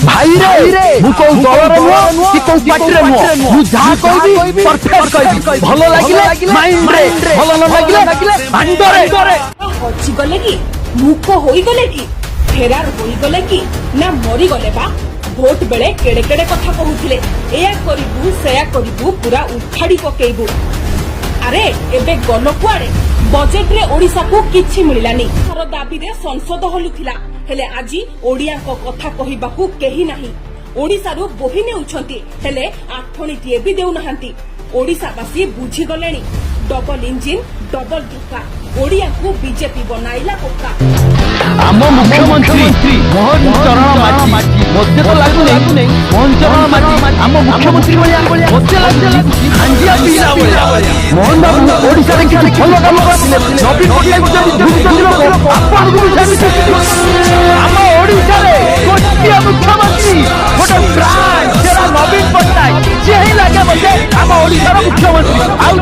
भाई रे मु को दलर नुह कि को पार्टी रे नुह मु जहा कहबी परफेक्ट कहबी भलो लागिले माइंड रे भलो न लागिले अंडरे हची गले कि मुख होई गले कि फेरार होई गले कि ना मरी गले बा भोट बेले केड़े केड़े कथा कहूथिले एया करिबु सेया करिबु पूरा उखाड़ी पकेइबु अरे एबे गलो कुआडे बजेट रे ओडिसा को किछि मिलिलानी हर दाबी रे संसद हलुथिला हेले आजी ओडिया को कथा कहिबाकू केही नाही ओडिसा रो बोही नेउछंती हेले आठणीटिए भी देउ नहांती ओडिसावासी बुझी गलेनी डबल इंजिन डबल धक्का ओडिया को बीजेपी बनाइला पक्का आम मुख्यमंत्री मोहन चरण माझी मते तो लागु नै मोहन चरण माझी आम मुख्यमंत्री भलिया मते लागु हांजिया पिला भलिया मोहन बाबू ओडिसा रे किछि भलो काम करथिले नबी पटनायक गुजराती लोक आपन को बुझाबी आम ओडिसा रे गोटिया मुख्यमंत्री गोटे ब्रांड जेरा नवीन पटनायक जे ही लागे बजे आम ओडिसा रो मुख्यमंत्री आउ